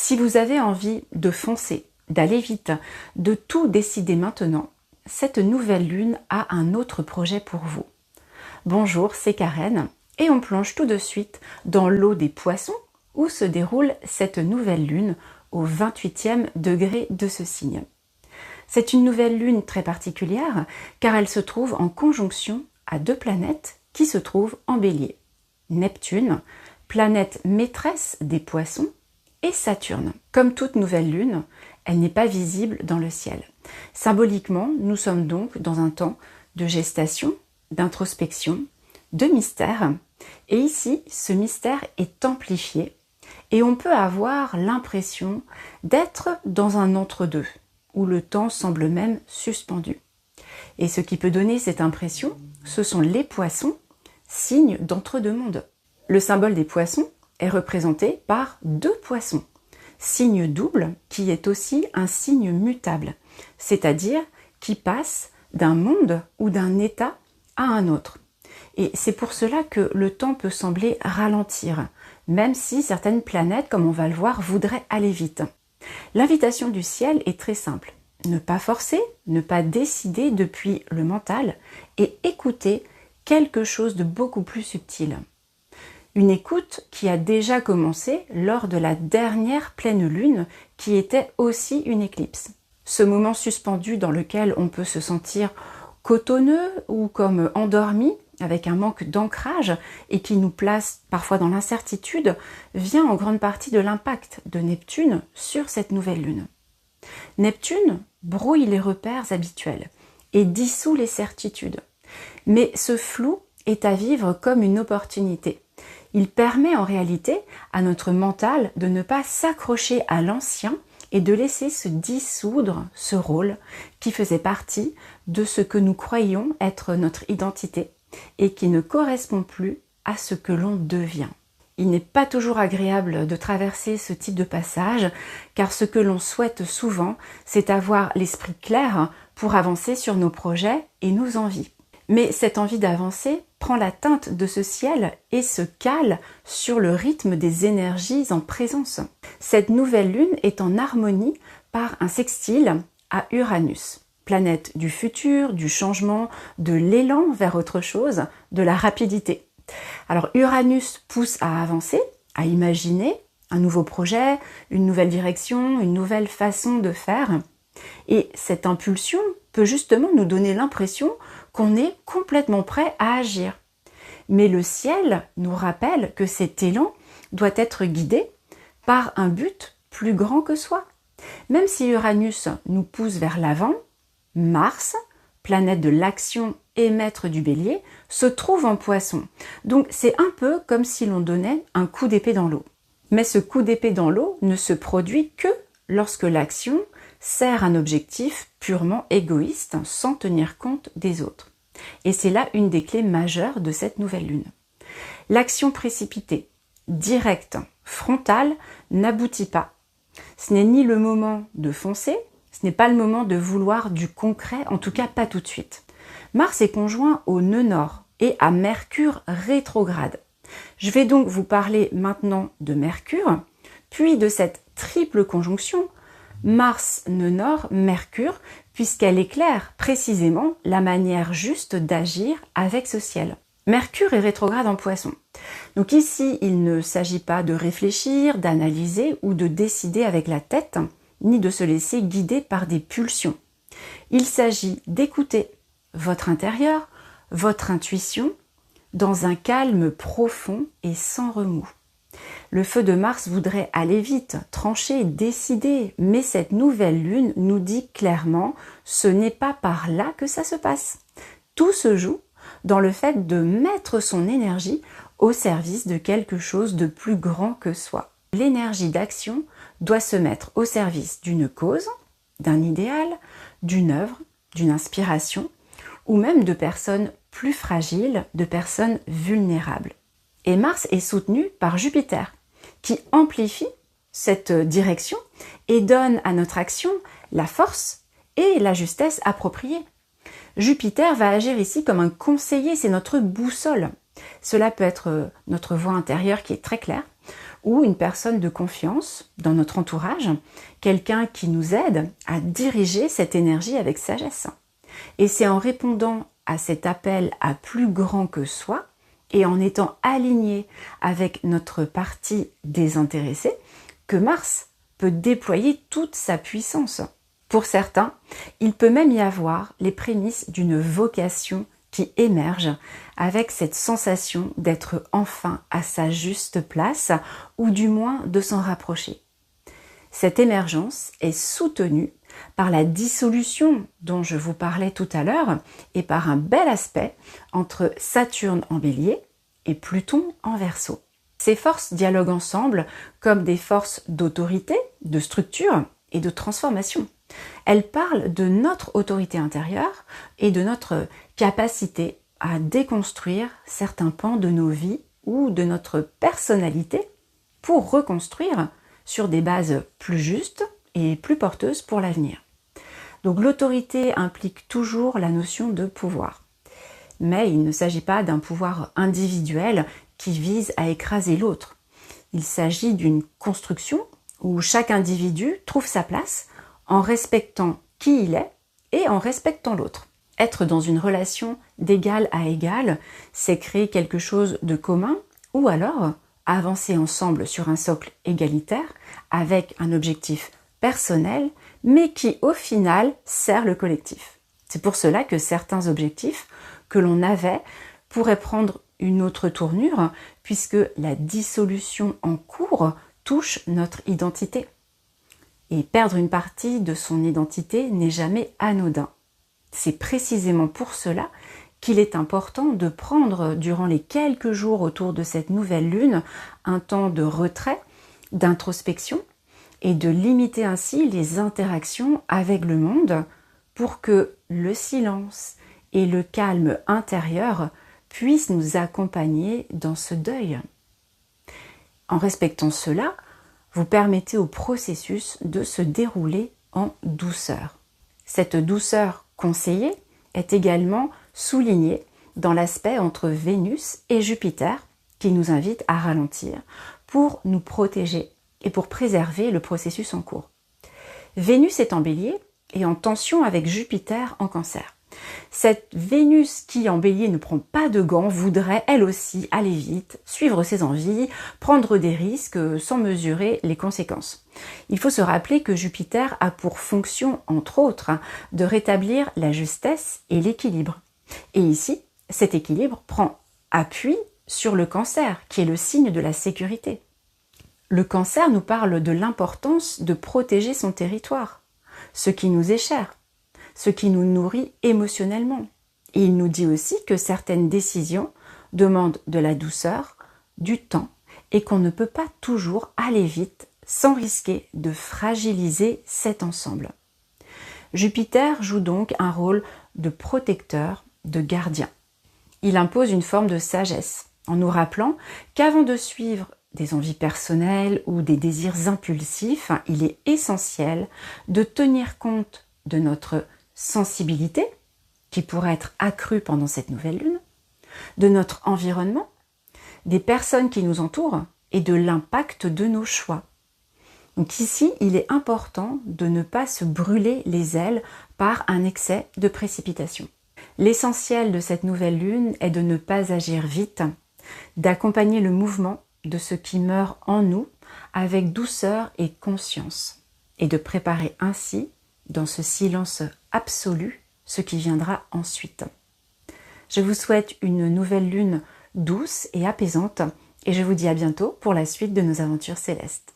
Si vous avez envie de foncer, d'aller vite, de tout décider maintenant, cette nouvelle lune a un autre projet pour vous. Bonjour, c'est Karen et on plonge tout de suite dans l'eau des poissons où se déroule cette nouvelle lune au 28e degré de ce signe. C'est une nouvelle lune très particulière car elle se trouve en conjonction à deux planètes qui se trouvent en Bélier. Neptune, planète maîtresse des poissons, et Saturne. Comme toute nouvelle lune, elle n'est pas visible dans le ciel. Symboliquement, nous sommes donc dans un temps de gestation, d'introspection, de mystère. Et ici, ce mystère est amplifié et on peut avoir l'impression d'être dans un entre-deux, où le temps semble même suspendu. Et ce qui peut donner cette impression, ce sont les poissons, signes d'entre-deux mondes. Le symbole des poissons est représenté par deux poissons, signe double qui est aussi un signe mutable, c'est-à-dire qui passe d'un monde ou d'un état à un autre. Et c'est pour cela que le temps peut sembler ralentir, même si certaines planètes, comme on va le voir, voudraient aller vite. L'invitation du ciel est très simple. Ne pas forcer, ne pas décider depuis le mental et écouter quelque chose de beaucoup plus subtil. Une écoute qui a déjà commencé lors de la dernière pleine lune qui était aussi une éclipse. Ce moment suspendu dans lequel on peut se sentir cotonneux ou comme endormi avec un manque d'ancrage et qui nous place parfois dans l'incertitude vient en grande partie de l'impact de Neptune sur cette nouvelle lune. Neptune brouille les repères habituels et dissout les certitudes. Mais ce flou est à vivre comme une opportunité. Il permet en réalité à notre mental de ne pas s'accrocher à l'ancien et de laisser se dissoudre ce rôle qui faisait partie de ce que nous croyions être notre identité et qui ne correspond plus à ce que l'on devient. Il n'est pas toujours agréable de traverser ce type de passage car ce que l'on souhaite souvent, c'est avoir l'esprit clair pour avancer sur nos projets et nos envies. Mais cette envie d'avancer prend la teinte de ce ciel et se cale sur le rythme des énergies en présence. Cette nouvelle lune est en harmonie par un sextile à Uranus, planète du futur, du changement, de l'élan vers autre chose, de la rapidité. Alors Uranus pousse à avancer, à imaginer un nouveau projet, une nouvelle direction, une nouvelle façon de faire. Et cette impulsion peut justement nous donner l'impression qu'on est complètement prêt à agir. Mais le ciel nous rappelle que cet élan doit être guidé par un but plus grand que soi. Même si Uranus nous pousse vers l'avant, Mars, planète de l'action et maître du Bélier, se trouve en Poisson. Donc c'est un peu comme si l'on donnait un coup d'épée dans l'eau. Mais ce coup d'épée dans l'eau ne se produit que lorsque l'action sert un objectif purement égoïste sans tenir compte des autres. Et c'est là une des clés majeures de cette nouvelle lune. L'action précipitée, directe, frontale, n'aboutit pas. Ce n'est ni le moment de foncer, ce n'est pas le moment de vouloir du concret, en tout cas pas tout de suite. Mars est conjoint au nœud nord et à Mercure rétrograde. Je vais donc vous parler maintenant de Mercure, puis de cette triple conjonction Mars, nœud nord, Mercure, puisqu'elle éclaire précisément la manière juste d'agir avec ce ciel. Mercure est rétrograde en Poisson. Donc ici, il ne s'agit pas de réfléchir, d'analyser ou de décider avec la tête, ni de se laisser guider par des pulsions. Il s'agit d'écouter votre intérieur, votre intuition, dans un calme profond et sans remous. Le feu de Mars voudrait aller vite, trancher, décider, mais cette nouvelle lune nous dit clairement ce n'est pas par là que ça se passe. Tout se joue dans le fait de mettre son énergie au service de quelque chose de plus grand que soi. L'énergie d'action doit se mettre au service d'une cause, d'un idéal, d'une œuvre, d'une inspiration, ou même de personnes plus fragiles, de personnes vulnérables. Et Mars est soutenu par Jupiter, qui amplifie cette direction et donne à notre action la force et la justesse appropriée. Jupiter va agir ici comme un conseiller, c'est notre boussole. Cela peut être notre voix intérieure qui est très claire, ou une personne de confiance dans notre entourage, quelqu'un qui nous aide à diriger cette énergie avec sagesse. Et c'est en répondant à cet appel à plus grand que soi et en étant aligné avec notre partie désintéressée que Mars peut déployer toute sa puissance. Pour certains, il peut même y avoir les prémices d'une vocation qui émerge avec cette sensation d'être enfin à sa juste place ou du moins de s'en rapprocher. Cette émergence est soutenue par la dissolution dont je vous parlais tout à l'heure et par un bel aspect entre Saturne en Bélier et Pluton en Verseau. Ces forces dialoguent ensemble comme des forces d'autorité, de structure et de transformation. Elles parlent de notre autorité intérieure et de notre capacité à déconstruire certains pans de nos vies ou de notre personnalité pour reconstruire sur des bases plus justes et plus porteuses pour l'avenir. Donc l'autorité implique toujours la notion de pouvoir. Mais il ne s'agit pas d'un pouvoir individuel qui vise à écraser l'autre. Il s'agit d'une construction où chaque individu trouve sa place en respectant qui il est et en respectant l'autre. Être dans une relation d'égal à égal, c'est créer quelque chose de commun ou alors avancer ensemble sur un socle égalitaire avec un objectif personnel mais qui au final sert le collectif. C'est pour cela que certains objectifs que l'on avait pourraient prendre une autre tournure puisque la dissolution en cours touche notre identité. Et perdre une partie de son identité n'est jamais anodin. C'est précisément pour cela qu'il est important de prendre durant les quelques jours autour de cette nouvelle lune un temps de retrait, d'introspection et de limiter ainsi les interactions avec le monde pour que le silence et le calme intérieur puissent nous accompagner dans ce deuil. En respectant cela, vous permettez au processus de se dérouler en douceur. Cette douceur conseillée est également soulignée dans l'aspect entre Vénus et Jupiter qui nous invite à ralentir pour nous protéger et pour préserver le processus en cours. Vénus est en Bélier et en tension avec Jupiter en Cancer. Cette Vénus qui en Bélier ne prend pas de gants voudrait elle aussi aller vite, suivre ses envies, prendre des risques sans mesurer les conséquences. Il faut se rappeler que Jupiter a pour fonction, entre autres, de rétablir la justesse et l'équilibre. Et ici, cet équilibre prend appui sur le Cancer, qui est le signe de la sécurité. Le Cancer nous parle de l'importance de protéger son territoire, ce qui nous est cher, ce qui nous nourrit émotionnellement. Et il nous dit aussi que certaines décisions demandent de la douceur, du temps, et qu'on ne peut pas toujours aller vite sans risquer de fragiliser cet ensemble. Jupiter joue donc un rôle de protecteur, de gardien. Il impose une forme de sagesse, en nous rappelant qu'avant de suivre des envies personnelles ou des désirs impulsifs, il est essentiel de tenir compte de notre sensibilité, qui pourrait être accrue pendant cette nouvelle lune, de notre environnement, des personnes qui nous entourent et de l'impact de nos choix. Donc ici, il est important de ne pas se brûler les ailes par un excès de précipitation. L'essentiel de cette nouvelle lune est de ne pas agir vite, d'accompagner le mouvement de ce qui meurt en nous avec douceur et conscience, et de préparer ainsi, dans ce silence absolu, ce qui viendra ensuite. Je vous souhaite une nouvelle lune douce et apaisante, et je vous dis à bientôt pour la suite de nos aventures célestes.